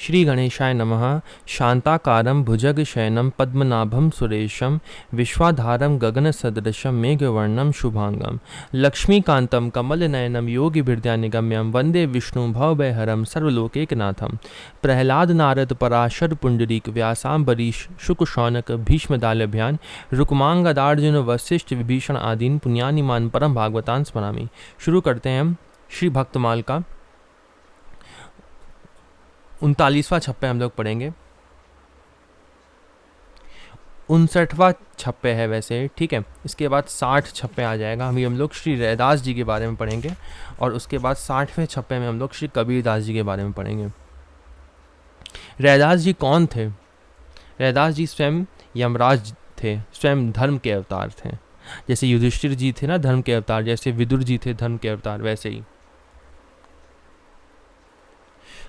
श्री गणेशाय नमः। शांताकारं भुजगशयनं पद्मनाभं सुरेशं विश्वाधारं गगनसदृशं मेघवर्णं शुभांगं लक्ष्मीकान्तं कमलनयनं योगिभिर्ध्यानगम्यं वन्दे विष्णुं भवभयहरं सर्वलोकैकनाथं। प्रह्लाद नारद पराशर पुंडरीक व्यासाम्बरीश शुक शौनक भीष्मदालभ्यान रुक्मांगदार्जुन वशिष्ठ विभीषण आदीन पुण्यानिमान परम भागवतान स्मरामि। शुरू करते हैं हम श्री भक्तमाल का 39वां छप्पे हम लोग पढ़ेंगे। 59वां छप्पे है वैसे, ठीक है। इसके बाद 60 छप्पे आ जाएगा। अभी हम लोग श्री रैदास जी के बारे में पढ़ेंगे और उसके बाद 60वें छप्पे में हम लोग श्री कबीरदास जी के बारे में पढ़ेंगे। रैदास जी कौन थे? रैदास जी स्वयं यमराज थे, स्वयं धर्म के अवतार थे। जैसे युधिष्ठिर जी थे ना धर्म के अवतार, जैसे विदुर जी थे धर्म के अवतार, वैसे ही।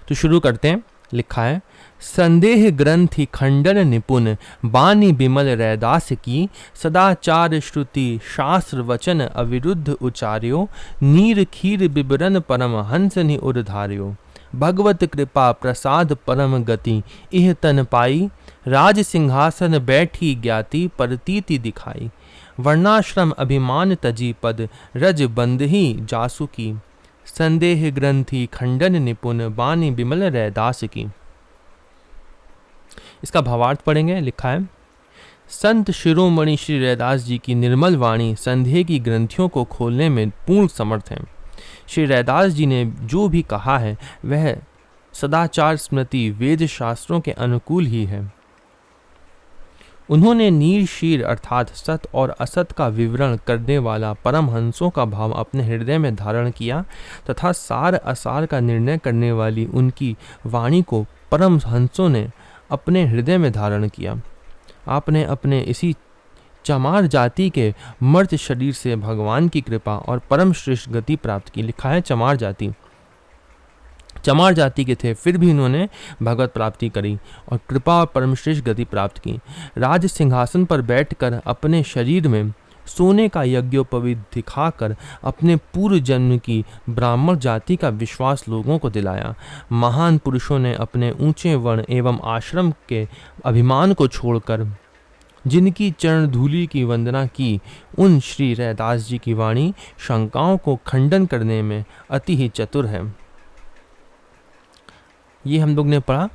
तो शुरू करते हैं। लिखा है, संदेह ग्रंथि खंडन निपुण बानी बिमल रैदास की, सदाचार श्रुति शास्त्र वचन अविरुद्ध उचार्यो, नीर खीर बिबरन परम हंस नि उर्धार्यो। भगवत कृपा प्रसाद परम गति इह तन पाई, राज सिंहासन बैठी ज्ञाति परतीति दिखाई। वर्णाश्रम अभिमान तजी पद रज बंदही जासु की, संदेह ग्रंथि खंडन निपुण बानी बिमल रैदास की। इसका भावार्थ पढ़ेंगे। लिखा है, संत शिरोमणि श्री रैदास जी की निर्मल वाणी संदेह की ग्रंथियों को खोलने में पूर्ण समर्थ है। श्री रैदास जी ने जो भी कहा है वह सदाचार स्मृति वेद शास्त्रों के अनुकूल ही है। उन्होंने नीर शीर अर्थात सत और असत का विवरण करने वाला परमहंसों का भाव अपने हृदय में धारण किया तथा सार असार का निर्णय करने वाली उनकी वाणी को परमहंसों ने अपने हृदय में धारण किया। आपने अपने इसी चमार जाति के मर्त शरीर से भगवान की कृपा और परम श्रेष्ठ गति प्राप्त की। लिखा है, चमार जाति के थे, फिर भी इन्होंने भगवत प्राप्ति करी और कृपा और परमश्रेष्ठ गति प्राप्त की। राज सिंहासन पर बैठकर अपने शरीर में सोने का यज्ञोपवीत दिखाकर अपने पूर्व जन्म की ब्राह्मण जाति का विश्वास लोगों को दिलाया। महान पुरुषों ने अपने ऊंचे वर्ण एवं आश्रम के अभिमान को छोड़कर जिनकी चरण धूलि की वंदना की, उन श्री रैदास जी की वाणी शंकाओं को खंडन करने में अति ही चतुर है। ये हम लोग ने पढ़ा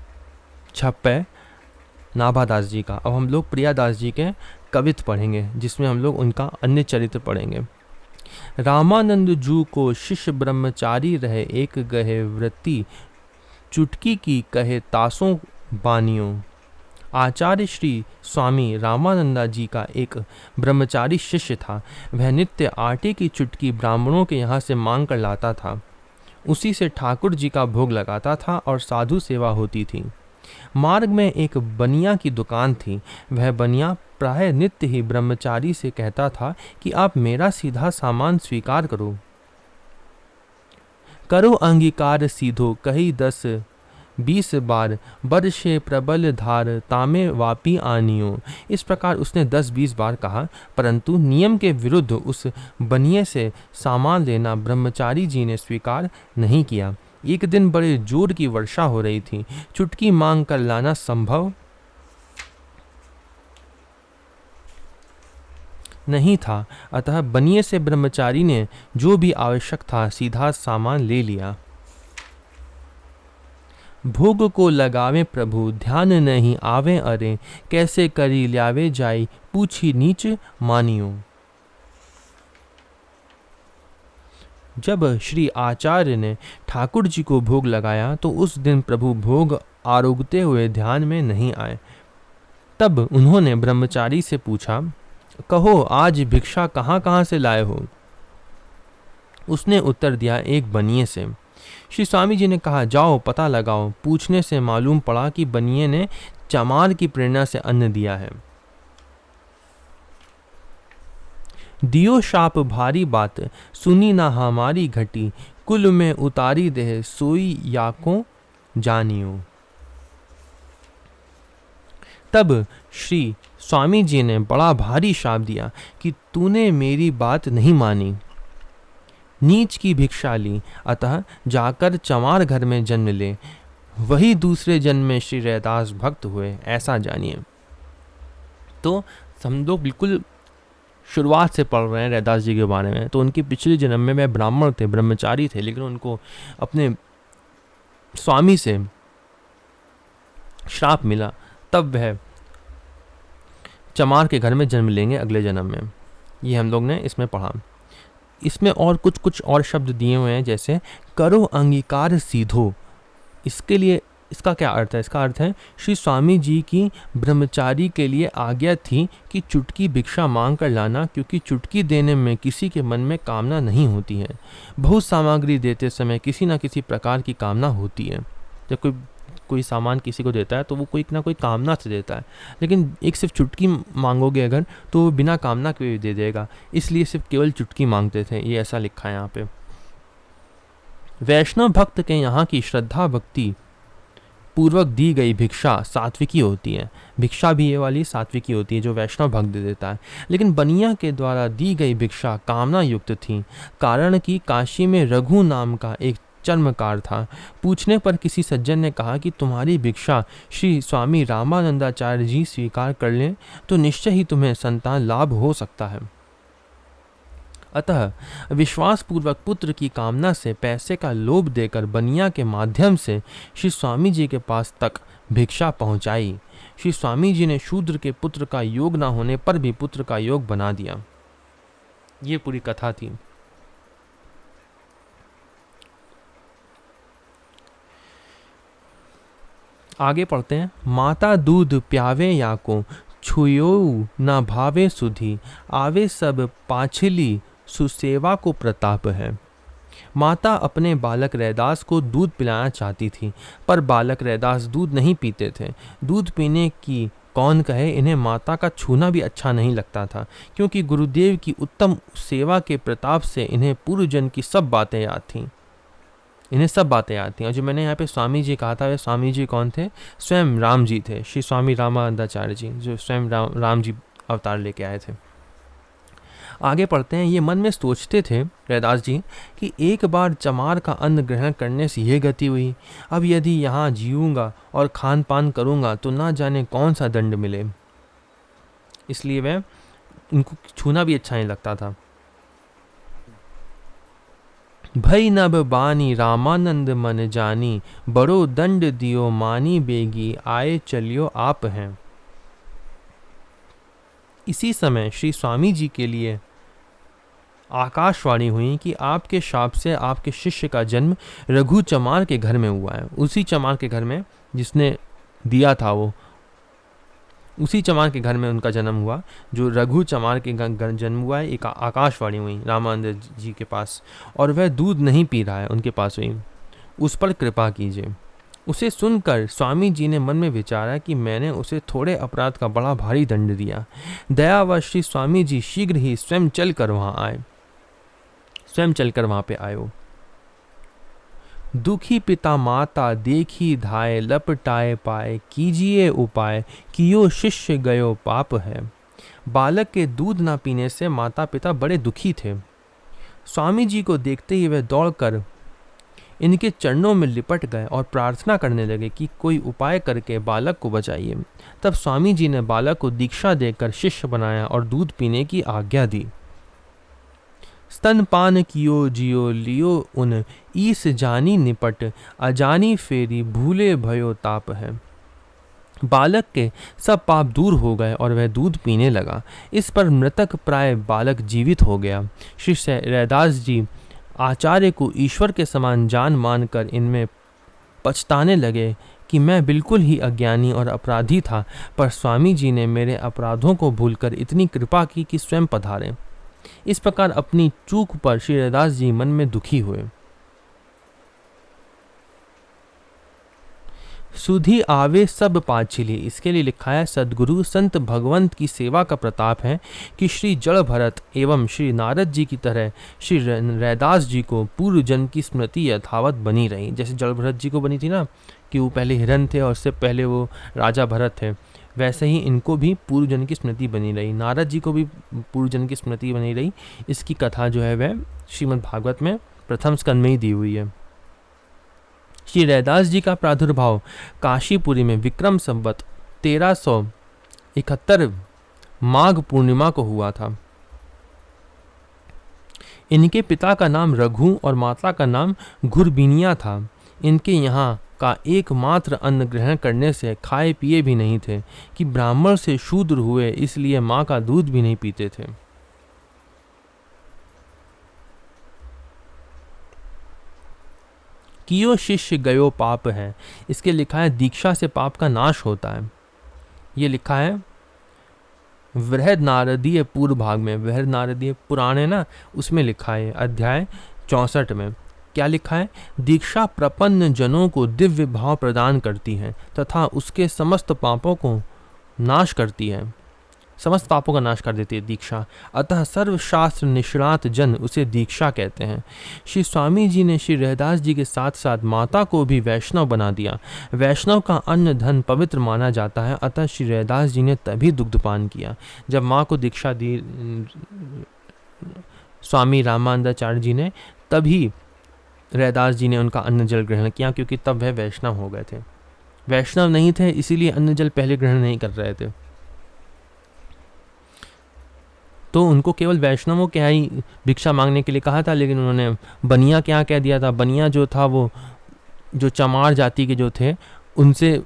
छप्पे नाभादास जी का। अब हम लोग प्रियादास जी के कवित्व पढ़ेंगे, जिसमें हम लोग उनका अन्य चरित्र पढ़ेंगे। रामानंद जू को शिष्य ब्रह्मचारी रहे एक गहे वृत्ति, चुटकी की कहे तासों बानियों। आचार्य श्री स्वामी रामानंदा जी का एक ब्रह्मचारी शिष्य था। वह नित्य आटे की चुटकी ब्राह्मणों के यहाँ से मांग कर लाता था। उसी से ठाकुर जी का भोग लगाता था और साधु सेवा होती थी। मार्ग में एक बनिया की दुकान थी। वह बनिया प्राय नित्य ही ब्रह्मचारी से कहता था कि आप मेरा सीधा सामान स्वीकार करो अंगीकार सीधो, कही 10-20 बार बरशे प्रबल धार तामे वापी आनियो। इस प्रकार उसने 10-20 बार कहा, परंतु नियम के विरुद्ध उस बनिए से सामान लेना ब्रह्मचारी जी ने स्वीकार नहीं किया। एक दिन बड़े जोर की वर्षा हो रही थी। चुटकी मांग कर लाना संभव नहीं था, अतः बनिए से ब्रह्मचारी ने जो भी आवश्यक था सीधा सामान ले लिया। भोग को लगावे प्रभु ध्यान नहीं आवे अरे, कैसे करी ल्यावे जाई पूछी नीच मानियो। जब श्री आचार्य ने ठाकुर जी को भोग लगाया तो उस दिन प्रभु भोग आरोगते हुए ध्यान में नहीं आए। तब उन्होंने ब्रह्मचारी से पूछा, कहो आज भिक्षा कहाँ कहाँ से लाए हो? उसने उत्तर दिया, एक बनिए से। श्री स्वामी जी ने कहा, जाओ पता लगाओ। पूछने से मालूम पड़ा कि बनिए ने चमार की प्रेरणा से अन्न दिया है। दियो शाप भारी बात सुनी ना हमारी घटी, कुल में उतारी दे सोई याको जानियो। तब श्री स्वामी जी ने बड़ा भारी शाप दिया कि तूने मेरी बात नहीं मानी, नीच की भिक्षा ली, अतः जाकर चमार घर में जन्म ले। वही दूसरे जन्म में श्री रैदास भक्त हुए, ऐसा जानिए। तो हम लोग बिल्कुल शुरुआत से पढ़ रहे हैं रैदास जी के बारे में। तो उनके पिछले जन्म में वह ब्राह्मण थे, ब्रह्मचारी थे, लेकिन उनको अपने स्वामी से श्राप मिला, तब वह चमार के घर में जन्म लेंगे अगले जन्म में। ये हम लोग ने इसमें पढ़ा। इसमें और कुछ और शब्द दिए हुए हैं, जैसे करो अंगीकार सीधो। इसके लिए इसका क्या अर्थ है? इसका अर्थ है श्री स्वामी जी की ब्रह्मचारी के लिए आज्ञा थी कि चुटकी भिक्षा मांग कर लाना, क्योंकि चुटकी देने में किसी के मन में कामना नहीं होती है। बहुत सामग्री देते समय किसी न किसी प्रकार की कामना होती है। जब कोई सामान किसी को देता है तो वो कोई ना कोई कामना से देता है, लेकिन एक सिर्फ चुटकी मांगोगे अगर तो वो बिना कामना के भी दे देगा, इसलिए सिर्फ केवल चुटकी मांगते थे। ये ऐसा लिखा है यहाँ पे। वैष्णव भक्त के यहाँ की श्रद्धा भक्ति पूर्वक दी गई भिक्षा सात्विकी होती है। भिक्षा भी ये वाली सात्विकी होती है जो वैष्णव भक्त दे देता है। लेकिन बनिया के द्वारा दी गई भिक्षा कामना युक्त थी, कारण कि काशी में रघु नाम का एक चर्मकार था। पूछने पर किसी सज्जन ने कहा कि तुम्हारी भिक्षा श्री स्वामी रामानंदाचार्य जी स्वीकार कर लें तो निश्चय ही तुम्हें संतान लाभ हो सकता है। अतः विश्वास पूर्वक पुत्र की कामना से पैसे का लोभ देकर बनिया के माध्यम से श्री स्वामी जी के पास तक भिक्षा पहुंचाई। श्री स्वामी जी ने शूद्र के पुत्र का योग न होने पर भी पुत्र का योग बना दिया। ये पूरी कथा थी। आगे पढ़ते हैं। माता दूध प्यावे या को छुयो न भावे सुधी, आवे सब पाछली सुसेवा को प्रताप है। माता अपने बालक रैदास को दूध पिलाना चाहती थी, पर बालक रैदास दूध नहीं पीते थे। दूध पीने की कौन कहे, इन्हें माता का छूना भी अच्छा नहीं लगता था, क्योंकि गुरुदेव की उत्तम सेवा के प्रताप से इन्हें पूर्व जन्म की सब बातें याद थीं। और जो मैंने यहाँ पे स्वामी जी कहा था, वे स्वामी जी कौन थे? स्वयं राम जी थे, श्री स्वामी रामानंदाचार्य जी, जो स्वयं राम जी अवतार लेके आए थे। आगे पढ़ते हैं। ये मन में सोचते थे रैदास जी कि एक बार चमार का अन्न ग्रहण करने से ये गति हुई, अब यदि यहाँ जीऊँगा और खान पान करूँगा तो ना जाने कौन सा दंड मिले। इसलिए वह इनको छूना भी अच्छा नहीं लगता था। भई नभ बानी रामानंद मन जानी, बड़ो दंड दियो मानी बेगी, आए चलियो आप हैं। इसी समय श्री स्वामी जी के लिए आकाशवाणी हुई कि आपके शाप से आपके शिष्य का जन्म रघु चमार के घर में हुआ है। उसी चमार के घर में जिसने दिया था, वो उसी चमार के घर में उनका जन्म हुआ, जो रघु चमार के घर जन्म हुआ है। एक आकाशवाणी हुई रामानंद जी के पास, और वह दूध नहीं पी रहा है, उनके पास हुई, उस पर कृपा कीजिए। उसे सुनकर स्वामी जी ने मन में विचारा कि मैंने उसे थोड़े अपराध का बड़ा भारी दंड दिया। दयावश श्री स्वामी जी शीघ्र ही स्वयं चलकर वहां पे आए। दुखी पिता माता देखी धाय, लपटाए पाए कीजिए उपाय, कियो शिष्य गयो पाप है। बालक के दूध ना पीने से माता पिता बड़े दुखी थे। स्वामी जी को देखते ही वे दौड़कर इनके चरणों में लिपट गए और प्रार्थना करने लगे कि कोई उपाय करके बालक को बचाइए। तब स्वामी जी ने बालक को दीक्षा देकर शिष्य बनाया और दूध पीने की आज्ञा दी। स्तनपान कियो जियो लियो उन, ईस जानी निपट, अजानी फेरी भूले भयो ताप है। बालक के सब पाप दूर हो गए और वह दूध पीने लगा। इस पर मृतक प्राय बालक जीवित हो गया। श्री रैदास जी आचार्य को ईश्वर के समान जान मानकर इनमें पछताने लगे कि मैं बिल्कुल ही अज्ञानी और अपराधी था, पर स्वामी जी ने मेरे अपराधों को भूलकर इतनी कृपा की कि स्वयं पधारे। इस प्रकार अपनी चूक पर श्री रैदास जी मन में दुखी हुए। सुधी आवे सब पाछिली, इसके लिए लिखा है सदगुरु संत भगवंत की सेवा का प्रताप है कि श्री जड़ भरत एवं श्री नारद जी की तरह श्री रैदास जी को पूर्व जन्म की स्मृति यथावत बनी रही। जैसे जड़ भरत जी को बनी थी ना, कि वो पहले हिरन थे और उससे पहले वो राजा भरत थे, वैसे ही इनको भी पूर्व जन्म की स्मृति बनी रही। नारद जी को भी पूर्व जन्म की स्मृति बनी रही। इसकी कथा जो है वह श्रीमद् भागवत में प्रथम स्कंद में ही दी हुई है। श्री रैदास जी का प्रादुर्भाव काशीपुरी में विक्रम संवत 1371 माघ पूर्णिमा को हुआ था। इनके पिता का नाम रघु और माता का नाम घुरबीनिया था। इनके यहाँ का एकमात्र अन्न ग्रहण करने से खाए पिए भी नहीं थे कि ब्राह्मण से शूद्र हुए, इसलिए माँ का दूध भी नहीं पीते थे। कियो शिष्य गयो पाप है, इसके लिखा है दीक्षा से पाप का नाश होता है। ये लिखा है वृहद नारदीय पूर्व भाग में, वृहद नारदीय पुराण है ना, उसमें लिखा है अध्याय 64 में। क्या लिखा है? दीक्षा प्रपन्न जनों को दिव्य भाव प्रदान करती है तथा उसके समस्त पापों को नाश करती है, समस्त पापों का नाश कर देती है दीक्षा। अतः सर्वशास्त्र निष्णात जन उसे दीक्षा कहते हैं। श्री स्वामी जी ने श्री रैदास जी के साथ साथ माता को भी वैष्णव बना दिया। वैष्णव का अन्न धन पवित्र माना जाता है, अतः श्री रैदास जी ने तभी दुग्धपान किया। जब माँ को दीक्षा दी स्वामी रामानंदाचार्य जी ने, तभी रैदास जी ने उनका अन्न जल ग्रहण किया, क्योंकि तब वह वैष्णव हो गए थे। वैष्णव नहीं थे इसीलिए अन्न जल पहले ग्रहण नहीं कर रहे थे, तो उनको केवल वैष्णवों के यहाँ ही भिक्षा मांगने के लिए कहा था। लेकिन उन्होंने बनिया के यहाँ कह दिया था। बनिया जो था वो जो चमार जाति के जो थे, उनसे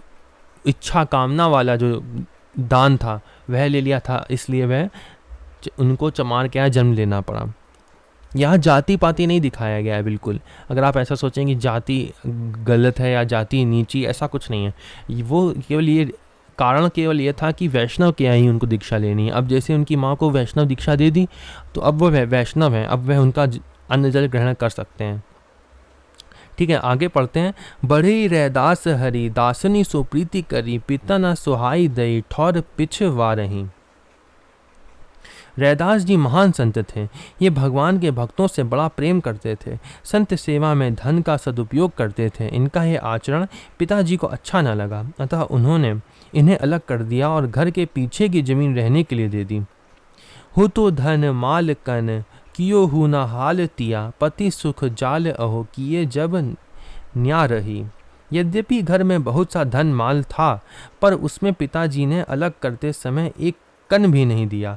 इच्छा कामना वाला जो दान था वह ले लिया था, इसलिए वह उनको चमार के यहाँ जन्म लेना पड़ा। यहाँ जाति पाति नहीं दिखाया गया है बिल्कुल। अगर आप ऐसा सोचें कि जाति गलत है या जाति नीची, ऐसा कुछ नहीं है। वो केवल ये कारण केवल ये था कि वैष्णव के यहाँ ही उनको दीक्षा लेनी है। अब जैसे उनकी माँ को वैष्णव दीक्षा दे दी तो अब वो वैष्णव हैं, अब वह उनका अन्न जल ग्रहण कर सकते हैं। ठीक है, आगे पढ़ते हैं। बढ़ी रैदास हरि दासनी सो प्रीति करी, पिता न सुहाई दई ठौर पिछवा रही। रैदास जी महान संत थे। ये भगवान के भक्तों से बड़ा प्रेम करते थे। संत सेवा में धन का सदुपयोग करते थे। इनका ये आचरण पिताजी को अच्छा न लगा, अतः उन्होंने इन्हें अलग कर दिया और घर के पीछे की जमीन रहने के लिए दे दी। हो तो धन माल कन कियो हु न हाल तिया, पति सुख जाल अहो किए जब न्या रही। यद्यपि घर में बहुत सा धन माल था, पर उसमें पिताजी ने अलग करते समय एक कन भी नहीं दिया।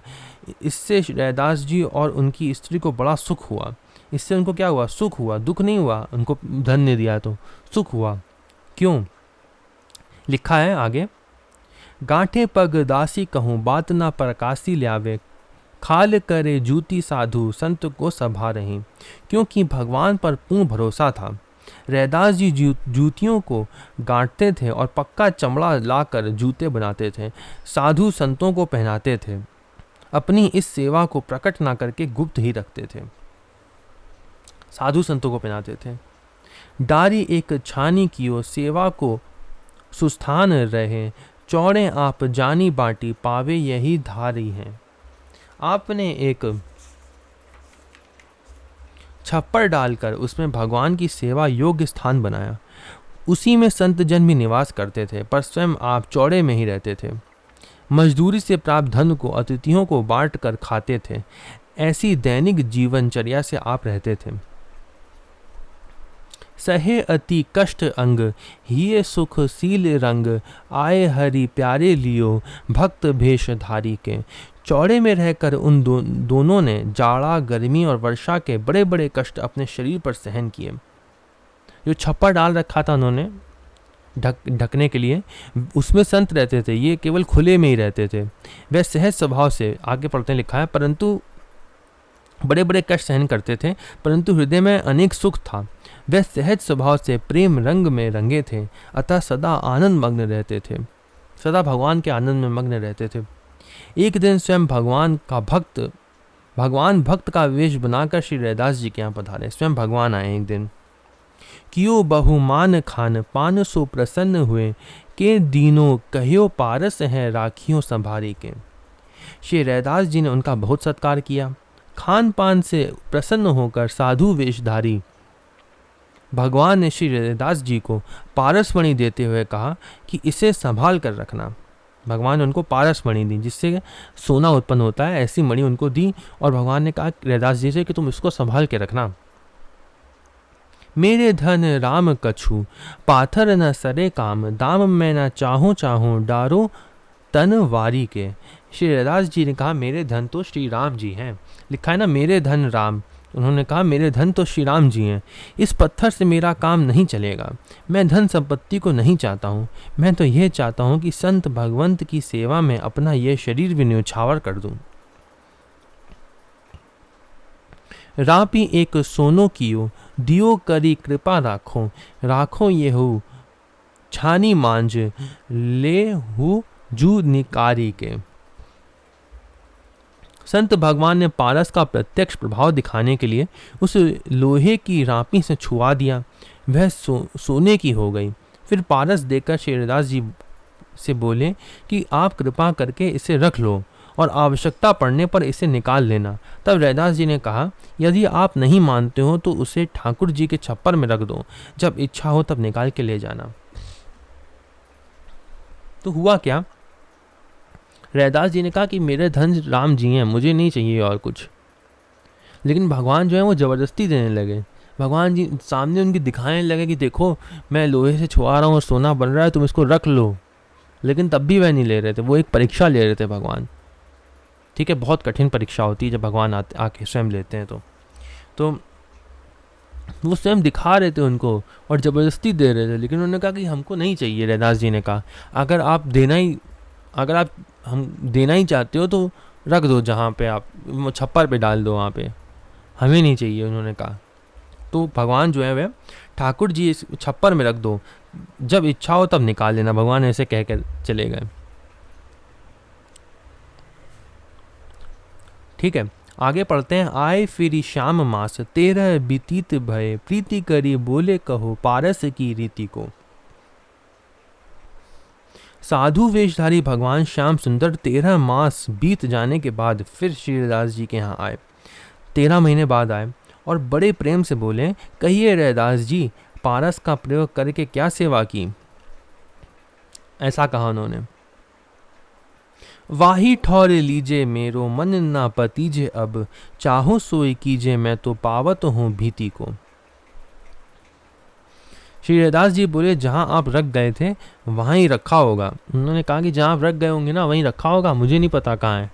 इससे रैदास जी और उनकी स्त्री को बड़ा सुख हुआ। इससे उनको क्या हुआ? सुख हुआ, दुख नहीं हुआ। उनको धन नहीं दिया तो सुख हुआ। क्यों? लिखा है आगे, गांठे पग दासी कहूँ बात ना प्रकाशी ल्यावे, खाल करे जूती साधु संत को सभा रही। क्योंकि भगवान पर पूर्ण भरोसा था, रैदास जी जूतियों को गांठते थे और पक्का चमड़ा लाकर जूते बनाते थे। साधु संतों को पहनाते थे। अपनी इस सेवा को प्रकट ना करके गुप्त ही रखते थे। साधु संतों को पहनाते थे। डारी एक छानी कियो सेवा को सुस्थान रहे, चौड़े आप जानी बाटी पावे यही धारी हैं। आपने एक छप्पर डालकर उसमें भगवान की सेवा योग्य स्थान बनाया। उसी में संत जन भी निवास करते थे, पर स्वयं आप चौड़े में ही रहते थे। मजदूरी से प्राप्त धन को अतिथियों को बांट कर खाते थे। ऐसी दैनिक जीवनचर्या से आप रहते थे। सहे अति कष्ट अंग हिये सुख सील रंग, आए हरि प्यारे लियो भक्त भेषधारी के। चौड़े में रहकर उन दोनों ने जाड़ा, गर्मी और वर्षा के बड़े बड़े कष्ट अपने शरीर पर सहन किए। जो छप्पर डाल रखा था उन्होंने ढकने के लिए, उसमें संत रहते थे। ये केवल खुले में ही रहते थे। वह सहज स्वभाव से, आगे पढ़ते लिखा है, परंतु बड़े बड़े कष्ट सहन करते थे, परंतु हृदय में अनेक सुख था। वह सहज स्वभाव से प्रेम रंग में रंगे थे, अतः सदा आनंद मग्न रहते थे। सदा भगवान के आनंद में मग्न रहते थे। एक दिन स्वयं भगवान भक्त का वेश बनाकर श्री रैदास जी के यहाँ पधारे। स्वयं भगवान आए एक दिन। कियो बहुमान खान पान सो प्रसन्न हुए, के दीनों कहियो पारस हैं राखियों संभारी के। श्री रैदास जी ने उनका बहुत सत्कार किया। खान पान से प्रसन्न होकर साधु वेशधारी भगवान ने श्री रैदास जी को पारसमणि देते हुए कहा कि इसे संभाल कर रखना। भगवान ने उनको पारसमणि दी, जिससे सोना उत्पन्न होता है, ऐसी मणि उनको दी। और भगवान ने कहा रैदास जी से कि तुम इसको संभाल के रखना। मेरे धन राम कछु, पाथर न सरे काम, दाम मैं न चाहूँ चाहूँ, डारो तन वारी के। श्री रैदास जी ने कहा मेरे धन तो श्री राम जी हैं, लिखा है ना मेरे धन राम, उन्होंने कहा मेरे धन तो श्री राम जी हैं, इस पत्थर से मेरा काम नहीं चलेगा। मैं धन संपत्ति को नहीं चाहता हूँ, मैं तो यह चाहता हूँ कि संत भगवंत की सेवा में अपना यह शरीर भी न्यौछावर कर दूं। रापी एक सोनो कियो, दियो करी कृपा राखो, राखो ये हो छानी मांझ, ले हु जू निकारी के। संत भगवान ने पारस का प्रत्यक्ष प्रभाव दिखाने के लिए उस लोहे की रापी से छुआ दिया, वह सोने की हो गई। फिर पारस देकर श्री रैदास जी से बोले कि आप कृपा करके इसे रख लो और आवश्यकता पड़ने पर इसे निकाल लेना। तब रैदास जी ने कहा यदि आप नहीं मानते हो तो उसे ठाकुर जी के छप्पर में रख दो, जब इच्छा हो तब निकाल के ले जाना। तो हुआ क्या, रैदास जी ने कहा कि मेरे धन राम जी हैं, मुझे नहीं चाहिए और कुछ। लेकिन भगवान जो है वो ज़बरदस्ती देने लगे। भगवान जी सामने उनकी दिखाने लगे कि देखो मैं लोहे से छुआ रहा हूँ और सोना बन रहा है, तुम इसको रख लो। लेकिन तब भी वह नहीं ले रहे थे, वो एक परीक्षा ले रहे थे भगवान। ठीक है, बहुत कठिन परीक्षा होती है जब भगवान आके स्वयं लेते हैं तो वो स्वयं दिखा रहे थे उनको और ज़बरदस्ती दे रहे थे। लेकिन उन्होंने कहा कि हमको नहीं चाहिए। रैदास जी ने कहा अगर आप हम देना ही चाहते हो तो रख दो, जहाँ पे आप छप्पर पे डाल दो, वहाँ पे हमें नहीं चाहिए, उन्होंने कहा। तो भगवान जो है वह ठाकुर जी इस छप्पर में रख दो, जब इच्छा हो तब निकाल लेना, भगवान ऐसे कह कर चले गए। ठीक है, आगे पढ़ते हैं। आए फिरी श्याम मास, 13 बीतीत भय, प्रीति करी बोले कहो, पारस की रीति को। साधु वेशधारी भगवान श्याम सुंदर 13 मास बीत जाने के बाद फिर श्री रैदास जी के यहाँ आए। 13 महीने बाद आए और बड़े प्रेम से बोले कहिए रैदास जी, पारस का प्रयोग करके क्या सेवा की। ऐसा कहा उन्होंने। वाही ठौर लीजे मेरो, मन ना पतीजे अब, चाहो सोई कीजे, मैं तो पावत हूँ भीति को। श्री रैदास जी बोले जहाँ आप रख गए थे वहाँ ही रखा होगा। उन्होंने कहा कि जहाँ आप रख गए होंगे ना वहीं रखा होगा, मुझे नहीं पता कहाँ है,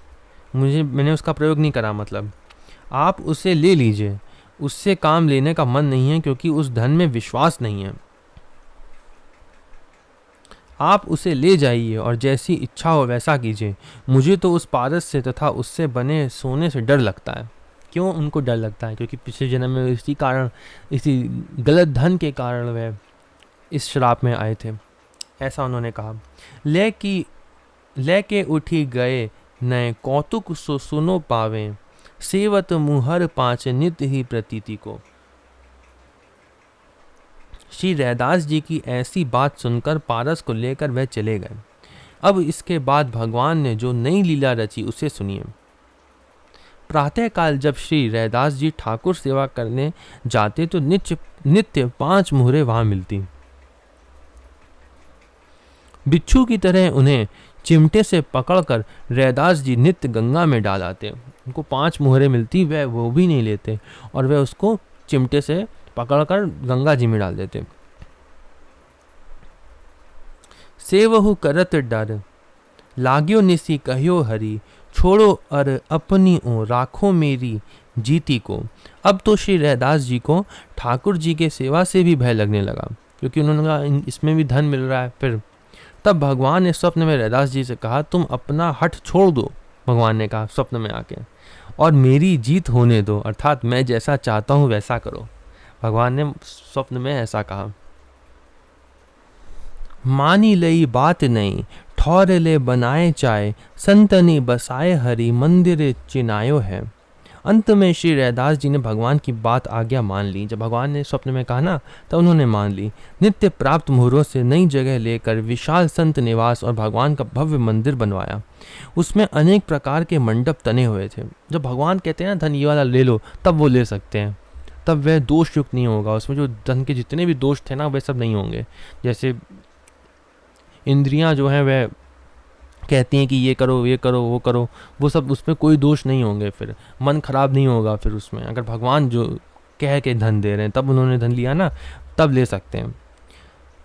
मैंने उसका प्रयोग नहीं करा। मतलब आप उसे ले लीजिए, उससे काम लेने का मन नहीं है क्योंकि उस धन में विश्वास नहीं है। आप उसे ले जाइए और जैसी इच्छा हो वैसा कीजिए। मुझे तो उस पारस से तथा उससे बने सोने से डर लगता है। क्यों उनको डर लगता है? क्योंकि पिछले जन्म में इसी गलत धन के कारण वे इस श्राप में आए थे। ऐसा उन्होंने कहा। लेके उठी गए नए कौतुक सो सुनो पावे, सेवत मुहर पाँच नित्य ही प्रतीति को। श्री रैदास जी की ऐसी बात सुनकर पारस को लेकर वह चले गए। अब इसके बाद भगवान ने जो नई लीला रची उसे सुनिए। प्रातःकाल जब श्री रैदास जी ठाकुर सेवा करने जाते तो नित्य 5 मुहरें वहां मिलती। बिच्छू की तरह उन्हें चिमटे से पकड़कर रैदास जी नित्य गंगा में डाल आते। उनको 5 मुहरें मिलती, वह वो भी नहीं लेते और वह उसको चिमटे से पकड़कर गंगा जी में डाल देते। सेवहु करत डर, लाग्यो निसी कहियो हरि, छोड़ो अर अपनी ओ, राखो मेरी जीती को। अब तो श्री रैदास जी को ठाकुर जी के सेवा से भी भय लगने लगा, क्योंकि उन्होंने कहा इसमें भी धन मिल रहा है। फिर तब भगवान ने स्वप्न में रैदास जी से कहा तुम अपना हठ छोड़ दो। भगवान ने कहा स्वप्न में आके, और मेरी जीत होने दो, अर्थात मैं जैसा चाहता हूँ वैसा करो। भगवान ने स्वप्न में ऐसा कहा। मानी लई बात नहीं, ठौर ले बनाए चाय, संतनी बसाए हरि, मंदिर चिनायो है। अंत में श्री रैदास जी ने भगवान की बात आज्ञा मान ली। जब भगवान ने स्वप्न में कहा ना, तब उन्होंने मान ली। नित्य प्राप्त मुहरों से नई जगह लेकर विशाल संत निवास और भगवान का भव्य मंदिर बनवाया। उसमें अनेक प्रकार के मंडप तने हुए थे। जब भगवान कहते हैं ना धन ये वाला ले लो, तब वो ले सकते हैं, तब वह दोष युक्त नहीं होगा। उसमें जो धन के जितने भी दोष थे ना, वे सब नहीं होंगे। जैसे इंद्रियां जो हैं वह कहती हैं कि ये करो वो करो, वो सब उसमें कोई दोष नहीं होंगे। फिर मन खराब नहीं होगा फिर उसमें। अगर भगवान जो कह के धन दे रहे हैं, तब उन्होंने धन लिया ना, तब ले सकते हैं।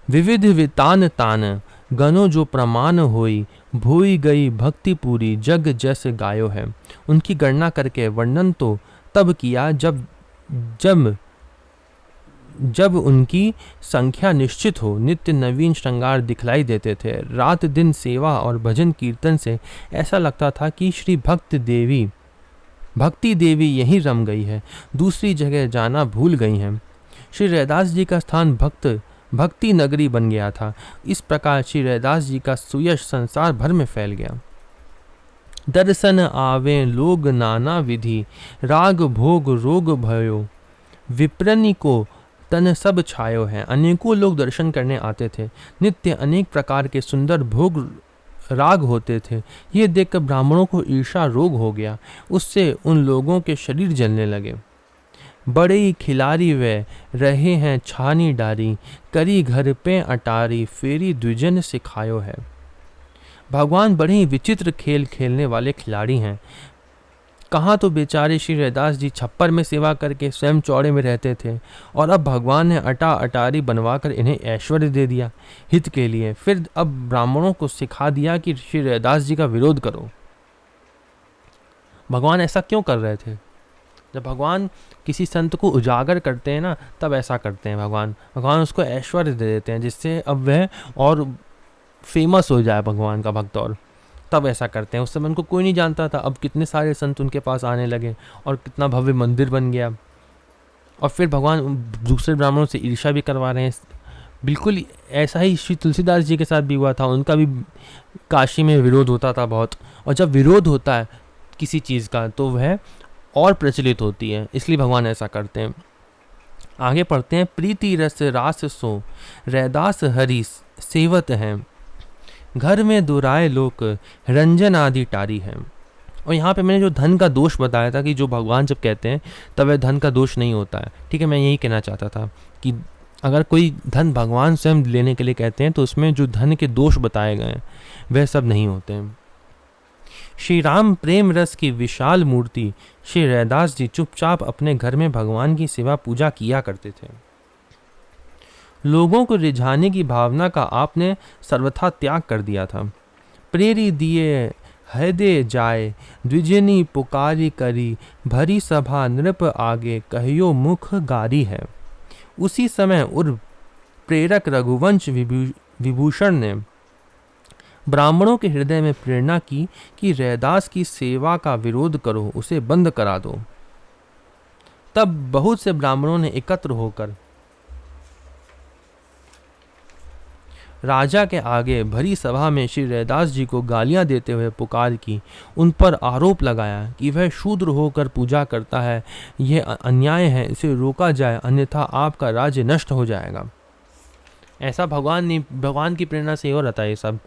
विविध वितान तान गनो जो प्रमाण होई, भोई गई भक्ति पूरी जग जैसे गायो है। उनकी गणना करके वर्णन तो तब किया जब जब जब उनकी संख्या निश्चित हो। नित्य नवीन श्रृंगार दिखलाई देते थे। रात दिन सेवा और भजन कीर्तन से ऐसा लगता था कि श्री भक्ति देवी यहीं रम गई है, दूसरी जगह जाना भूल गई हैं। श्री रैदास जी का स्थान भक्ति नगरी बन गया था। इस प्रकार श्री रैदास जी का सुयश संसार भर में फैल गया। दर्शन आवे लोग नाना विधि, राग भोग रोग भयो, विप्रनी को तन सब छायो है। अनेकों लोग दर्शन करने आते थे। नित्य अनेक प्रकार के सुंदर भोग राग होते थे। ये देखकर ब्राह्मणों को ईर्षा रोग हो गया। उससे उन लोगों के शरीर जलने लगे। बड़े खिलारी वे रहे हैं छानी डारी, करी घर पे अटारी, फेरी द्विजन सिखायो है। भगवान बड़े ही विचित्र खेल खेलने वाले खिलाड़ी हैं। कहाँ तो बेचारे श्री रैदास जी छप्पर में सेवा करके स्वयं चौड़े में रहते थे, और अब भगवान ने अटारी बनवाकर इन्हें ऐश्वर्य दे दिया हित के लिए। फिर अब ब्राह्मणों को सिखा दिया कि श्री रैदास जी का विरोध करो। भगवान ऐसा क्यों कर रहे थे? जब भगवान किसी संत को उजागर करते हैं ना, तब ऐसा करते हैं। भगवान उसको ऐश्वर्य दे देते हैं, जिससे अब वह और फेमस हो जाए भगवान का भक्त, और तब ऐसा करते हैं। उस समय उनको कोई नहीं जानता था। अब कितने सारे संत उनके पास आने लगे और कितना भव्य मंदिर बन गया। और फिर भगवान दूसरे ब्राह्मणों से ईर्ष्या भी करवा रहे हैं। बिल्कुल ऐसा ही श्री तुलसीदास जी के साथ भी हुआ था। उनका भी काशी में विरोध होता था बहुत, और जब विरोध होता है किसी चीज़ का तो वह और प्रचलित होती है, इसलिए भगवान ऐसा करते हैं। आगे पढ़ते हैं। प्रीति रस रास सो रैदास हरि सेवत हैं, घर में दुराए लोक रंजन आदि टारी है। और यहाँ पे मैंने जो धन का दोष बताया था कि जो भगवान जब कहते हैं तब वह धन का दोष नहीं होता है। ठीक है, मैं यही कहना चाहता था कि अगर कोई धन भगवान स्वयं लेने के लिए कहते हैं तो उसमें जो धन के दोष बताए गए हैं वह सब नहीं होते हैं। श्री राम प्रेम रस की विशाल मूर्ति श्री रैदास जी चुपचाप अपने घर में भगवान की सेवा पूजा किया करते थे। लोगों को रिझाने की भावना का आपने सर्वथा त्याग कर दिया था। प्रेरी दिए हृदय जाए, द्विजनी पुकारी करी, भरी सभा नृप आगे, कहियो मुख गारी है। उसी समय उर्व प्रेरक रघुवंश विभूषण ने ब्राह्मणों के हृदय में प्रेरणा की कि रैदास की सेवा का विरोध करो, उसे बंद करा दो। तब बहुत से ब्राह्मणों ने एकत्र होकर राजा के आगे भरी सभा में श्री रैदास जी को गालियां देते हुए पुकार की। उन पर आरोप लगाया कि वह शूद्र होकर पूजा करता है, यह अन्याय है, इसे रोका जाए, अन्यथा आपका राज्य नष्ट हो जाएगा। ऐसा भगवान की प्रेरणा से हो रहता है, ये सब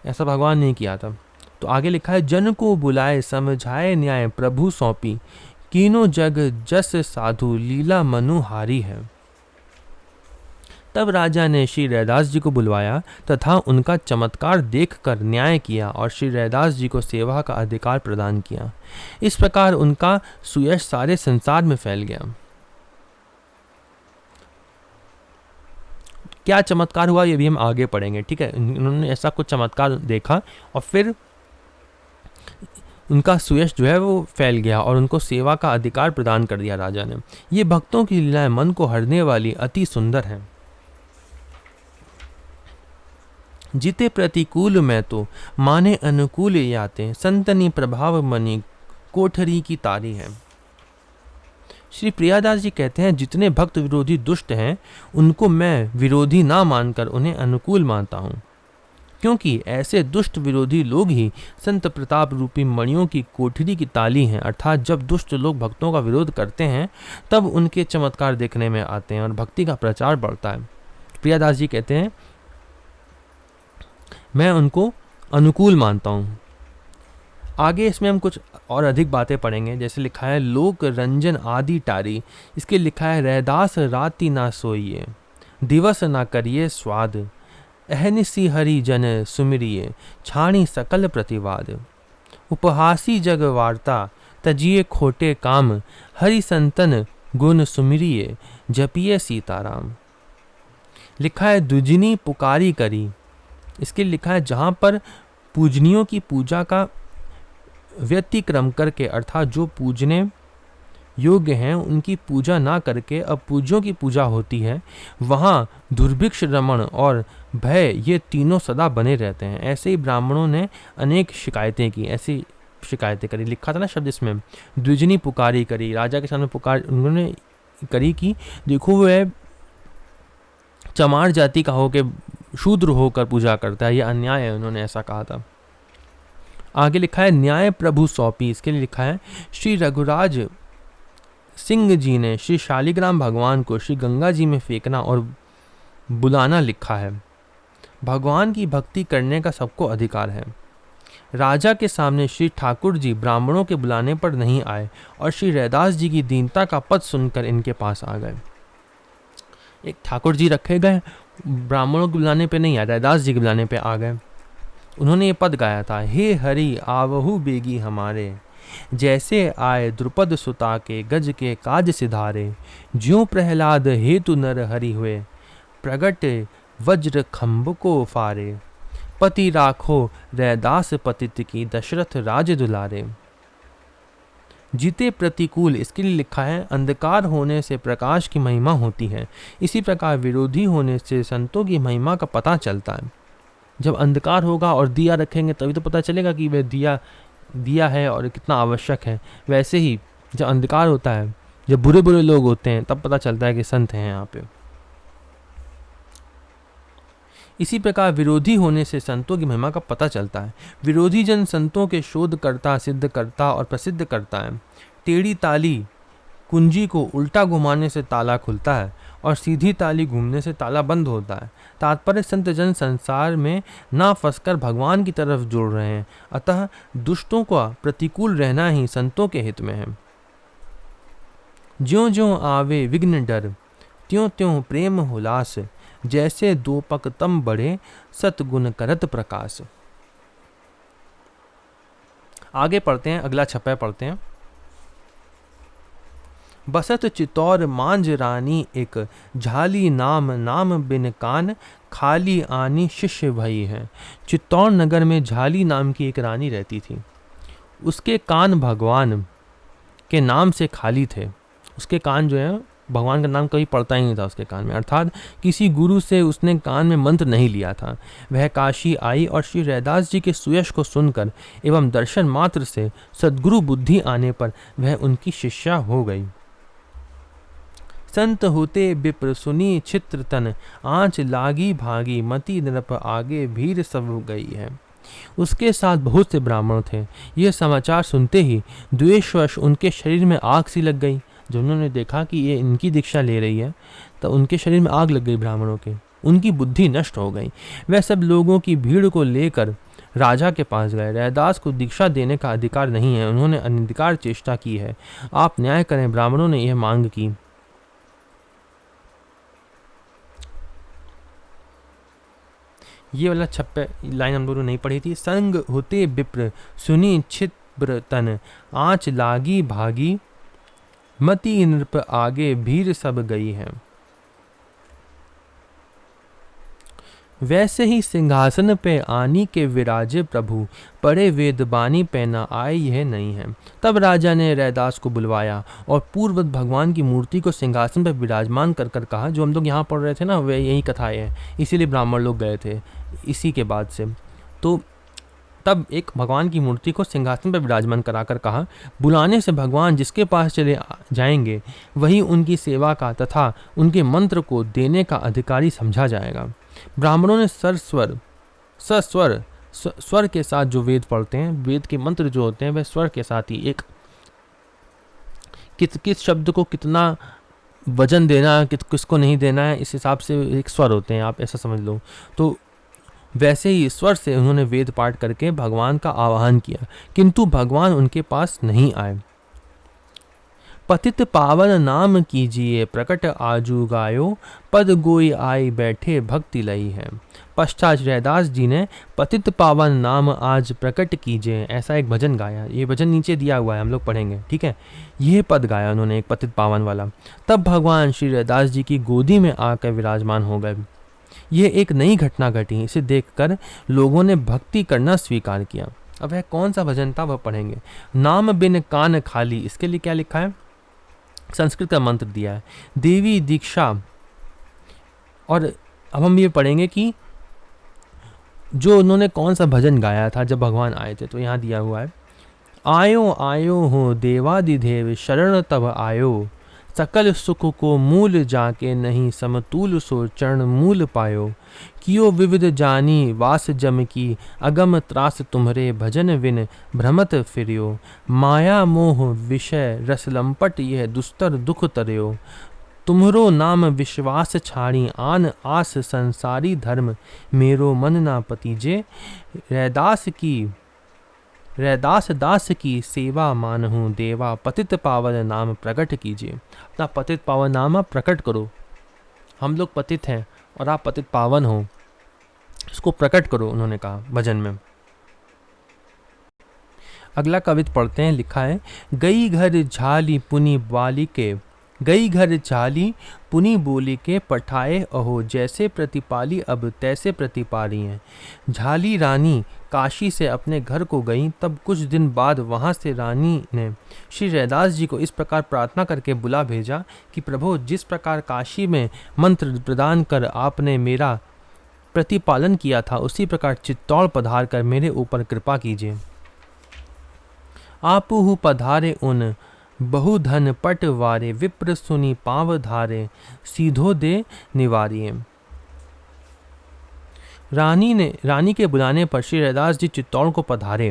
ऐसा भगवान ने किया था। तो आगे लिखा है। जन को बुलाए समझाए न्याय, प्रभु सौंपी, कीनो जग जस साधु, लीला मनुहारी है। तब राजा ने श्री रैदास जी को बुलवाया तथा उनका चमत्कार देखकर न्याय किया और श्री रैदास जी को सेवा का अधिकार प्रदान किया। इस प्रकार उनका सुयश सारे संसार में फैल गया। क्या चमत्कार हुआ ये भी हम आगे पढ़ेंगे। ठीक है, उन्होंने ऐसा कुछ चमत्कार देखा और फिर उनका सुयश जो है वो फैल गया और उनको सेवा का अधिकार प्रदान कर दिया राजा ने। ये भक्तों की लीलाएं मन को हरने वाली अति सुंदर हैं। जिते प्रतिकूल में तो माने अनुकूल याते, संतनी प्रभाव मनी कोठरी की तारी है। श्री प्रियादास जी कहते हैं, जितने भक्त विरोधी दुष्ट हैं उनको मैं विरोधी ना मानकर उन्हें अनुकूल मानता हूँ, क्योंकि ऐसे दुष्ट विरोधी लोग ही संत प्रताप रूपी मणियों की कोठरी की ताली हैं। अर्थात जब दुष्ट लोग भक्तों का विरोध करते हैं तब उनके चमत्कार देखने में आते हैं और भक्ति का प्रचार बढ़ता है। प्रियादास जी कहते हैं, मैं उनको अनुकूल मानता हूँ। आगे इसमें हम कुछ और अधिक बातें पढ़ेंगे। जैसे लिखा है, लोक रंजन आदि टारी। इसके लिखा है, रैदास राति ना सोइए, दिवस ना करिए स्वाद, अहनिसी हरि जन सुमिरिए, छाणी सकल प्रतिवाद। उपहासी जग वार्ता, तजिए खोटे काम, हरि संतन गुण सुमिरिये जपिए सीताराम। लिखा है दुजनी पुकारी करी, इसके लिखा है जहाँ पर पूजनियों की पूजा का व्यतिक्रम करके, अर्थात जो पूजने योग्य हैं उनकी पूजा ना करके अब पूज्यों की पूजा होती है, वहाँ दुर्भिक्ष रमण और भय ये तीनों सदा बने रहते हैं। ऐसे ही ब्राह्मणों ने अनेक शिकायतें की, ऐसी शिकायतें करी। लिखा था ना शब्द इसमें, द्विजनी पुकारी करी, राजा के सामने पुकार उन्होंने करी कि देखो वह चमार जाति का होकर शूद्र होकर पूजा करता है, यह अन्याय है, उन्होंने ऐसा कहा था। आगे लिखा है न्याय प्रभु सौंपी, इसके लिए लिखा है श्री रघुराज सिंह जी ने श्री शालिग्राम भगवान को श्री गंगा जी में फेंकना और बुलाना लिखा है। भगवान की भक्ति करने का सबको अधिकार है। राजा के सामने श्री ठाकुर जी ब्राह्मणों के बुलाने पर नहीं आए और श्री रैदास जी की दीनता का पद सुनकर इनके पास आ गए। एक ठाकुर जी रखे गए, ब्राह्मणों के बुलाने पे नहीं आए, रैदास जी के बुलाने पे आ गए। उन्होंने ये पद गाया था, हे हरि आवहु बेगी हमारे, जैसे आए द्रुपद सुता के गज के काज सिधारे, ज्यों प्रहलाद हेतु नर हरि हुए, प्रगट वज्र खम्भ को फारे, पति राखो रैदास पतित की दशरथ राज दुलारे। जीते प्रतिकूल, इसके लिए लिखा है अंधकार होने से प्रकाश की महिमा होती है, इसी प्रकार विरोधी होने से संतों की महिमा का पता चलता है। जब अंधकार होगा और दिया रखेंगे तभी तो पता चलेगा कि वह दिया है और कितना आवश्यक है। वैसे ही जब अंधकार होता है, जब बुरे बुरे लोग होते हैं, तब पता चलता है कि संत हैं यहाँ पे। इसी प्रकार विरोधी होने से संतों की महिमा का पता चलता है। विरोधी जन संतों के शोध करता, सिद्ध करता और प्रसिद्ध करता है। टेढ़ी ताली कुंजी को उल्टा घुमाने से ताला खुलता है और सीधी ताली घूमने से ताला बंद होता है। तात्पर्य संत जन संसार में ना फंसकर भगवान की तरफ जोड़ रहे हैं, अतः दुष्टों का प्रतिकूल रहना ही संतों के हित में है। ज्यों ज्यों आवे विघ्न डर, त्यों त्यों प्रेम हुलास, जैसे दो पक तम बढ़े सतगुण करत प्रकाश। आगे पढ़ते हैं, अगला छपा पढ़ते हैं। बसत चितौर मांझ रानी एक, झाली नाम नाम बिन कान, खाली आनी शिष्य भई है। चित्तौड़ नगर में झाली नाम की एक रानी रहती थी। उसके कान भगवान के नाम से खाली थे। उसके कान जो है भगवान का नाम कभी पढ़ता ही नहीं था उसके कान में, अर्थात किसी गुरु से उसने कान में मंत्र नहीं लिया था। वह काशी आई और श्री रैदास जी के सुयश को सुनकर एवं दर्शन मात्र से सद्गुरु बुद्धि आने पर वह उनकी शिष्या हो गई। संत होते विप्र सुनी चित्र तन, आँच लागी भागी मति नृप आगे भीड़ सब गई है। उसके साथ बहुत से ब्राह्मण थे। यह समाचार सुनते ही द्वेषवश उनके शरीर में आग सी लग गई। जब उन्होंने देखा कि ये इनकी दीक्षा ले रही है तो उनके शरीर में आग लग गई ब्राह्मणों के, उनकी बुद्धि नष्ट हो गई। वह सब लोगों की भीड़ को लेकर राजा के पास गए। रैदास को दीक्षा देने का अधिकार नहीं है, उन्होंने अनधिकार चेष्टा की है, आप न्याय करें। ब्राह्मणों ने यह मांग की। ये वाला छप्पे लाइन हम लोगों ने नहीं पढ़ी थी। संग होते विप्र सुनी छिद्र तन, आँच लागी भागी मति नृप आगे भीड़ सब गई है। वैसे ही सिंहासन पे आनी के विराजे प्रभु, पढ़े वेद बानी पहना आए यह नहीं है। तब राजा ने रैदास को बुलवाया और पूर्ववत भगवान की मूर्ति को सिंहासन पर विराजमान कर कर कहा। जो हम लोग यहाँ पढ़ रहे थे ना, वह यही कथाएं हैं, इसीलिए ब्राह्मण लोग गए थे इसी के बाद से। तो तब एक भगवान की मूर्ति को सिंहासन पर विराजमान कराकर कहा, बुलाने से भगवान जिसके पास चले जाएंगे वही उनकी सेवा का तथा उनके मंत्र को देने का अधिकारी समझा जाएगा। ब्राह्मणों ने स्वर के साथ जो वेद पढ़ते हैं, वेद के मंत्र जो होते हैं वह स्वर के साथ ही एक किस शब्द को कितना वजन देना, किसको नहीं देना है, इस हिसाब से एक स्वर होते हैं, आप ऐसा समझ लो। तो वैसे ही स्वर से उन्होंने वेद पाठ करके भगवान का आवाहन किया, किंतु भगवान उनके पास नहीं आए। पतित पावन नाम कीजिए प्रकट आजू गायो, पद गोई आई बैठे भक्ति लई है। पश्चात रैदास जी ने पतित पावन नाम आज प्रकट कीजिए ऐसा एक भजन गाया। ये भजन नीचे दिया हुआ है, हम लोग पढ़ेंगे, ठीक है। ये पद गाया उन्होंने एक पतित पावन वाला। तब भगवान श्री रैदास जी की गोदी में आकर विराजमान हो गए। ये एक नई घटना घटी। इसे देखकर लोगों ने भक्ति करना स्वीकार किया। अब वह कौन सा भजन था वह पढ़ेंगे। नाम बिन कान खाली, इसके लिए क्या लिखा है, संस्कृत का मंत्र दिया है, देवी दीक्षा। और अब हम ये पढ़ेंगे कि जो उन्होंने कौन सा भजन गाया था जब भगवान आए थे। तो यहाँ दिया हुआ है, आयो आयो हो देवादिदेव शरण तब आयो, सकल सुख को मूल जाके नहीं समतूल सो चरण मूल पायो। कियो विविध जानी वास जम की, अगम त्रास तुम्हरे भजन विन भ्रमत फिरियो। माया मोह विषय रस लंपट यह दुस्तर दुख तरयो। तुम्हरो नाम विश्वास छाड़ी आन आस संसारी धर्म, मेरो मन ना पतिजे। रैदास दास की सेवा मानहूँ देवा, पतित पावन नाम प्रकट कीजिए। अपना पतित पावन नाम आप प्रकट करो। हम लोग पतित हैं और आप पतित पावन हो, इसको प्रकट करो, उन्होंने कहा भजन में। अगला कवित पढ़ते हैं। लिखा है, गई घर झाली पुनि बाली के, गई घर झाली पुनि बोली के, पठाए अहो जैसे प्रतिपाली अब तैसे प्रतिपाली हैं। झाली रानी काशी से अपने घर को गई। तब कुछ दिन बाद वहाँ से रानी ने श्री रैदास जी को इस प्रकार प्रार्थना करके बुला भेजा कि प्रभु, जिस प्रकार काशी में मंत्र प्रदान कर आपने मेरा प्रतिपालन किया था, उसी प्रकार चित्तौड़ पधार कर मेरे ऊपर कृपा कीजिए। आपहु पधारे उन बहुधन पट वारे, विप्र सुनी पाव धारे, सीधो दे निवारिये। रानी के बुलाने पर श्री रैदास जी चित्तौड़ को पधारे।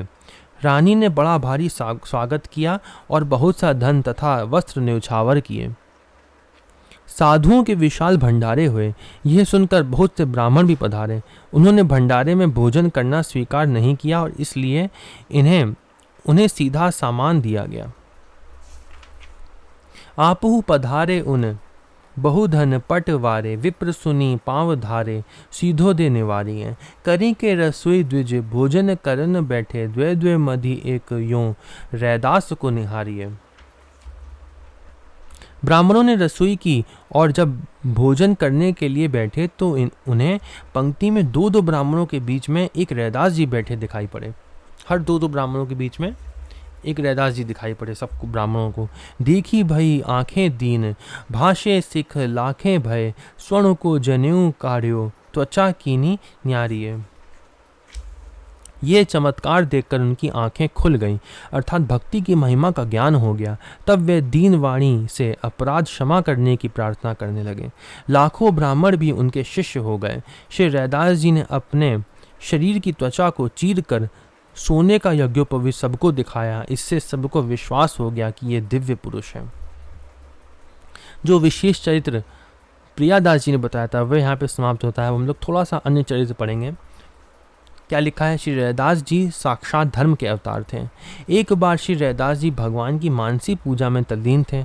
रानी ने बड़ा भारी स्वागत किया और बहुत सा धन तथा वस्त्र न्यौछावर किए। साधुओं के विशाल भंडारे हुए। यह सुनकर बहुत से ब्राह्मण भी पधारे। उन्होंने भंडारे में भोजन करना स्वीकार नहीं किया और इसलिए उन्हें सीधा सामान दिया गया। आपहु पधारे उन बहुधन पट वारे, विप्र सुनी पाँव धारे, सीधो दे निवारी। करी के रसोई द्विज भोजन करन बैठे, द्वे द्वे मधि एक यों रैदास को निहारिये। ब्राह्मणों ने रसोई की और जब भोजन करने के लिए बैठे तो उन्हें पंक्ति में दो दो ब्राह्मणों के बीच में एक रैदास जी बैठे दिखाई पड़े। हर दो दो ब्राह्मणों के बीच में एक रैदास जी दिखाई पड़े सबको, ब्राह्मणों को। देखी भई आंखें दीन, भाषे सिख लाखें भय, स्वर्ण को जनेऊ काढ़्यो, त्वचा कीनी न्यारिये। ये चमत्कार देखकर उनकी आंखें खुल गईं, अर्थात भक्ति की महिमा का ज्ञान हो गया। तब वे दीन वाणी से अपराध क्षमा करने की प्रार्थना करने लगे। लाखों ब्राह्मण भी उनके शिष्य हो गए। श्री रैदास जी ने अपने शरीर की त्वचा को चीर कर सोने का यज्ञोपवीत सबको दिखाया। इससे सबको विश्वास हो गया कि ये दिव्य पुरुष है। जो विशेष चरित्र प्रियादास जी ने बताया था वह यहाँ पे समाप्त होता है। हम लोग थोड़ा सा अन्य चरित्र पढ़ेंगे। क्या लिखा है, श्री रैदास जी साक्षात धर्म के अवतार थे। एक बार श्री रैदास जी भगवान की मानसी पूजा में तल्लीन थे।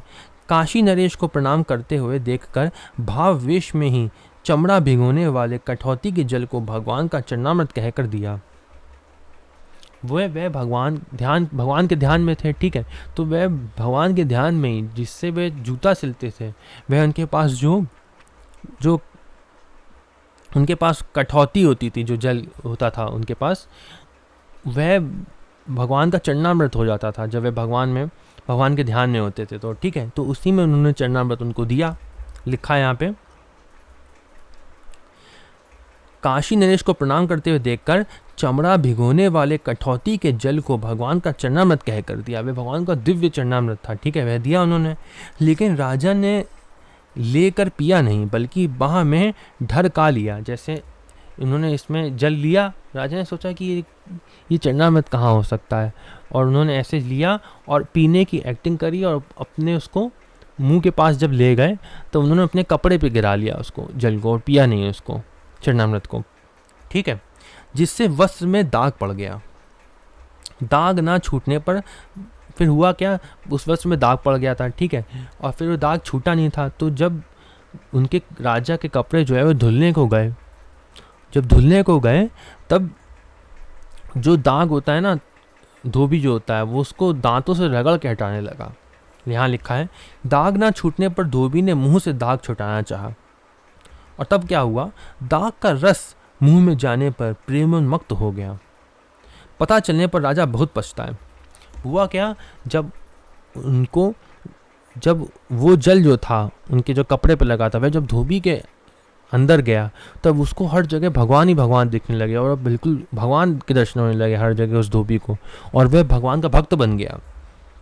काशी नरेश को प्रणाम करते हुए देखकर भाववेश में ही चमड़ा भिगोने वाले कठौती के जल को भगवान का चरणामृत कहकर दिया। वह भगवान के ध्यान में थे, ठीक है। तो वह भगवान के ध्यान में ही जिससे वे जूता सिलते थे, वह उनके पास जो उनके पास कठौती होती थी, जो जल होता था उनके पास, वह भगवान का चरणामृत हो जाता था जब वे भगवान के ध्यान में होते थे। तो ठीक है, तो उसी में उन्होंने चरणामृत उनको दिया। लिखा है यहाँ पे, काशी नरेश को प्रणाम करते हुए देखकर चमड़ा भिगोने वाले कठौती के जल को भगवान का चरणामृत कह कर दिया। वे भगवान का दिव्य चरणामृत था, ठीक है, वह दिया उन्होंने। लेकिन राजा ने लेकर पिया नहीं, बल्कि बाह में ढरका लिया। जैसे उन्होंने इसमें जल लिया, राजा ने सोचा कि ये चरणामृत कहाँ हो सकता है, और उन्होंने ऐसे लिया और पीने की एक्टिंग करी और अपने उसको मुंह के पास जब ले गए तो उन्होंने अपने कपड़े पे गिरा लिया उसको जल को, और पिया नहीं उसको चरणामृत को, ठीक है, जिससे वस्त्र में दाग पड़ गया। दाग ना छूटने पर फिर हुआ क्या, उस वस्त्र में दाग पड़ गया था, ठीक है, और फिर वो दाग छूटा नहीं था। तो जब उनके राजा के कपड़े जो है वो धुलने को गए, जब धुलने को गए तब जो दाग होता है ना, धोबी जो होता है वो उसको दांतों से रगड़ के हटाने लगा। यहाँ लिखा है, दाग ना छूटने पर धोबी ने मुंह से दाग छुटाना चाहा, और तब क्या हुआ, दाग का रस मुंह में जाने पर प्रेमोन्मत्त हो गया। पता चलने पर राजा बहुत पछताए। हुआ क्या, जब वो जल जो था उनके जो कपड़े पर लगा था, वह जब धोबी के अंदर गया तब उसको हर जगह भगवान ही भगवान दिखने लगे, और बिल्कुल भगवान के दर्शन होने लगे हर जगह उस धोबी को, और वह भगवान का भक्त बन गया।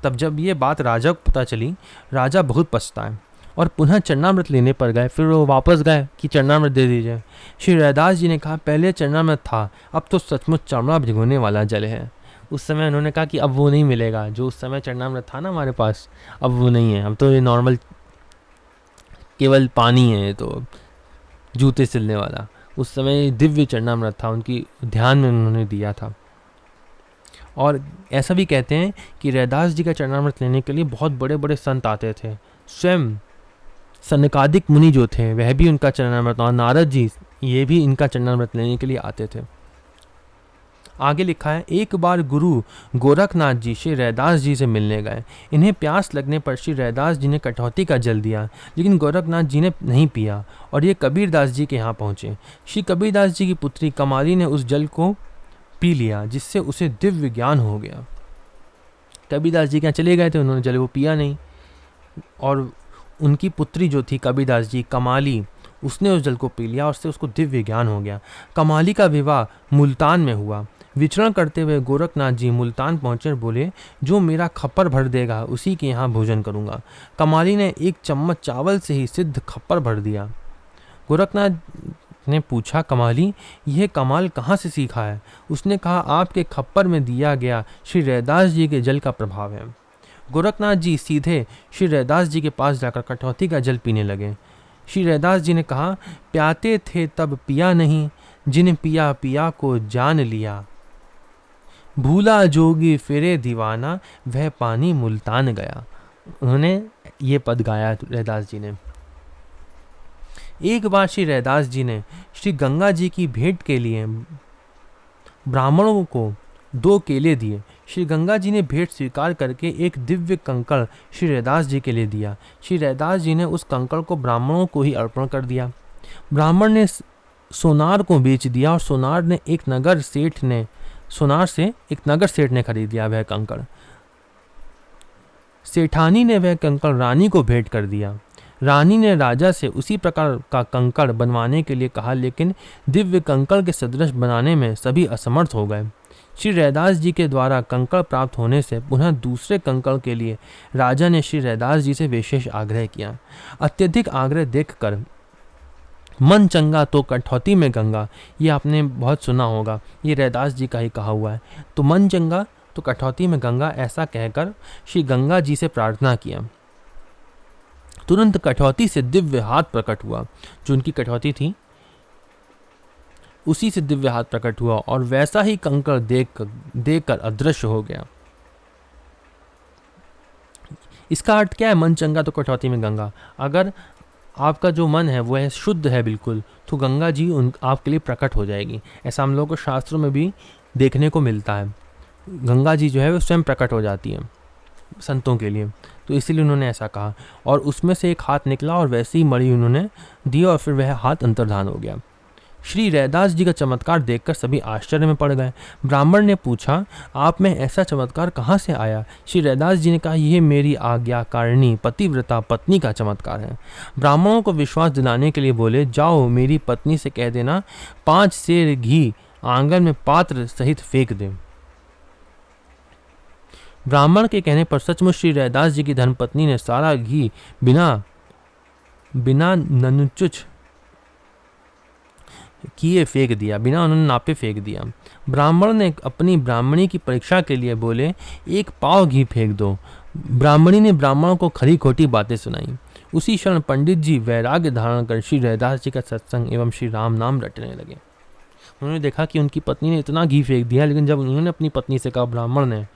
तब जब ये बात राजा को पता चली, राजा बहुत पछताए और पुनः चरणामृत लेने पर गए। फिर वो वापस गए कि चरणामृत दे दीजिए। श्री रैदास जी ने कहा, पहले चरणामृत था, अब तो सचमुच चमड़ा भिगोने वाला जल है। उस समय उन्होंने कहा कि अब वो नहीं मिलेगा, जो उस समय चरणामृत था ना हमारे पास, अब वो नहीं है, अब तो ये नॉर्मल केवल पानी है, तो जूते सिलने वाला। उस समय दिव्य चरणामृत था, उनकी ध्यान में उन्होंने दिया था। और ऐसा भी कहते हैं कि रैदास जी का चरणामृत लेने के लिए बहुत बड़े बड़े संत आते थे। स्वयं सनकादिक मुनि जो थे वह भी उनका चरणामृत, और नारद जी ये भी इनका चरणामृत लेने के लिए आते थे। आगे लिखा है, एक बार गुरु गोरखनाथ जी श्री रैदास जी से मिलने गए। इन्हें प्यास लगने पर श्री रैदास जी ने कटौती का जल दिया, लेकिन गोरखनाथ जी ने नहीं पिया और ये कबीरदास जी के यहाँ पहुँचे। श्री कबीरदास जी की पुत्री कमाली ने उस जल को पी लिया, जिससे उसे दिव्य ज्ञान हो गया। कबीरदास जी के यहाँ चले गए थे, उन्होंने जल वो पिया नहीं, और उनकी पुत्री जो थी कबीरदास जी, कमाली, उसने उस जल को पी लिया और उससे उसको दिव्य ज्ञान हो गया। कमाली का विवाह मुल्तान में हुआ। विचरण करते हुए गोरखनाथ जी मुल्तान पहुंचे और बोले, जो मेरा खप्पर भर देगा उसी के यहाँ भोजन करूंगा। कमाली ने एक चम्मच चावल से ही सिद्ध खप्पर भर दिया। गोरखनाथ ने पूछा, कमाली, यह कमाल कहाँ से सीखा है? उसने कहा, आपके खप्पर में दिया गया श्री रैदास जी के जल का प्रभाव है। गोरखनाथ जी सीधे श्री रैदास जी के पास जाकर कटौती का जल पीने लगे। श्री रैदास जी ने कहा, प्याते थे तब पिया नहीं, जिन पिया पिया को जान लिया। भूला जोगी फिरे दीवाना, वह पानी मुल्तान गया। उन्होंने ये पद गाया रैदास जी ने। एक बार श्री रैदास जी ने श्री गंगा जी की भेंट के लिए ब्राह्मणों को 2 केले दिए। श्री गंगा जी ने भेंट स्वीकार करके एक दिव्य कंकड़ श्री रैदास जी के लिए दिया। श्री रैदास जी ने उस कंकड़ को ब्राह्मणों को ही अर्पण कर दिया। ब्राह्मण ने सोनार को बेच दिया और सोनार से एक नगर सेठ ने खरीद लिया वह कंकड़। सेठानी ने वह कंकड़ रानी को भेंट कर दिया। रानी ने राजा से उसी प्रकार का कंकड़ बनवाने के लिए कहा, लेकिन दिव्य कंकड़ के सदृश बनाने में सभी असमर्थ हो गए। श्री रैदास जी के द्वारा कंकड़ प्राप्त होने से पुनः दूसरे कंकड़ के लिए राजा ने श्री रैदास जी से विशेष आग्रह किया। अत्यधिक आग्रह देखकर मन चंगा तो कटौती में गंगा, ये आपने बहुत सुना होगा, ये रैदास जी का ही कहा हुआ है। तो मन चंगा तो कटौती में गंगा, ऐसा कहकर श्री गंगा जी से प्रार्थना किया। तुरंत कटौती से दिव्य हाथ प्रकट हुआ। जो उनकी कटौती थी उसी से दिव्य हाथ प्रकट हुआ और वैसा ही कंकड़ देखकर अदृश्य हो गया। इसका अर्थ क्या है? मन चंगा तो कटौती में गंगा। अगर आपका जो मन है वह शुद्ध है बिल्कुल, तो गंगा जी आपके लिए प्रकट हो जाएगी। ऐसा हम लोगों को शास्त्रों में भी देखने को मिलता है। गंगा जी जो है वो स्वयं प्रकट हो जाती है संतों के लिए, तो इसीलिए उन्होंने ऐसा कहा। और उसमें से एक हाथ निकला और वैसी ही मणि उन्होंने दी और फिर वह हाथ अंतर्धान हो गया। श्री रैदास जी का चमत्कार देखकर सभी आश्चर्य में पड़ गए। ब्राह्मण ने पूछा, आप में ऐसा चमत्कार कहाँ से आया? श्री रैदास जी ने कहा, यह मेरी आज्ञाकारिणी पतिव्रता पत्नी का चमत्कार है। ब्राह्मणों को विश्वास दिलाने के लिए बोले, जाओ मेरी पत्नी से कह देना 5 सेर घी आंगन में पात्र सहित फेंक दे। ब्राह्मण के कहने पर सचमुच श्री रैदास जी की धर्मपत्नी ने सारा घी बिना ननुचुच किए फेंक दिया, बिना उन्होंने नापे फेंक दिया। ब्राह्मण ने अपनी ब्राह्मणी की परीक्षा के लिए बोले, 1 पाव घी फेंक दो। ब्राह्मणी ने ब्राह्मण को खरी खोटी बातें सुनाई। उसी क्षण पंडित जी वैराग्य धारण कर श्री रैदास जी का सत्संग एवं श्री राम नाम रटने लगे। उन्होंने देखा कि उनकी पत्नी ने इतना घी फेंक दिया, लेकिन जब उन्होंने अपनी पत्नी से कहा ब्राह्मण ने,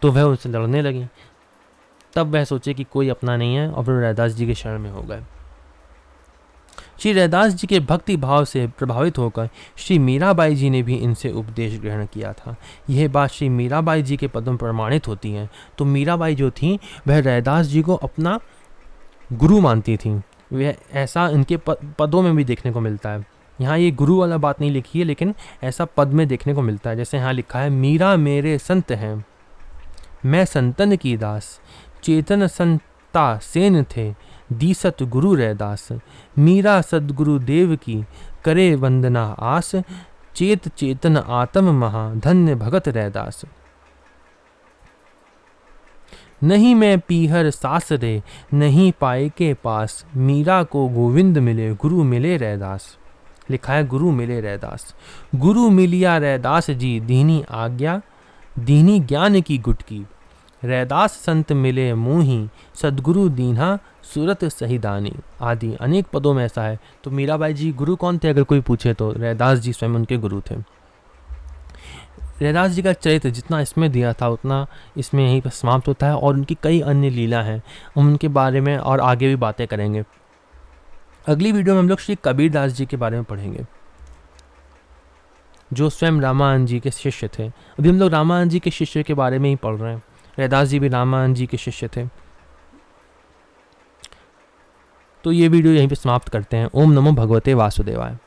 तो वह उनसे लड़ने लगी। तब वह सोचे कि कोई अपना नहीं है, और फिर रैदास जी के शरण में हो गए। श्री रैदास जी के भक्ति भाव से प्रभावित होकर श्री मीराबाई जी ने भी इनसे उपदेश ग्रहण किया था। यह बात श्री मीराबाई जी के पदों में प्रमाणित होती है। तो मीराबाई जो थी वह रैदास जी को अपना गुरु मानती थी। वह ऐसा इनके पदों में भी देखने को मिलता है। यहाँ ये गुरु वाला बात नहीं लिखी है, लेकिन ऐसा पद में देखने को मिलता है। जैसे यहाँ लिखा है, मीरा मेरे संत हैं, मैं संतन की दास, चेतन संता सेन थे, दी सत गुरु रैदास, मीरा सदगुरु देव की करे वंदना आस, चेत चेतन आत्म महा धन्य भगत रैदास। नहीं मैं पीहर सास रे, नहीं पाए के पास, मीरा को गोविंद मिले, गुरु मिले रैदास। लिखा है गुरु मिले रैदास। गुरु मिलिया रैदास जी, दीनी आज्ञा, दीनी ज्ञान की गुटकी, रैदास संत मिले मुही, सदगुरु दीन्हा सूरत सहीदानी, आदि अनेक पदों में ऐसा है। तो मीराबाई जी गुरु कौन थे अगर कोई पूछे तो रैदास जी स्वयं उनके गुरु थे। रैदास जी का चरित्र जितना इसमें दिया था उतना इसमें यहीं पर समाप्त होता है, और उनकी कई अन्य लीला हैं, हम उनके बारे में और आगे भी बातें करेंगे। अगली वीडियो में हम लोग श्री कबीरदास जी के बारे में पढ़ेंगे, जो स्वयं रामानंद जी के शिष्य थे। अभी हम लोग रामानंद जी के शिष्य के बारे में ही पढ़ रहे हैं। रैदास जी भी रामानंद जी के शिष्य थे। तो ये वीडियो यहीं पे समाप्त करते हैं। ओम नमो भगवते वासुदेवाय।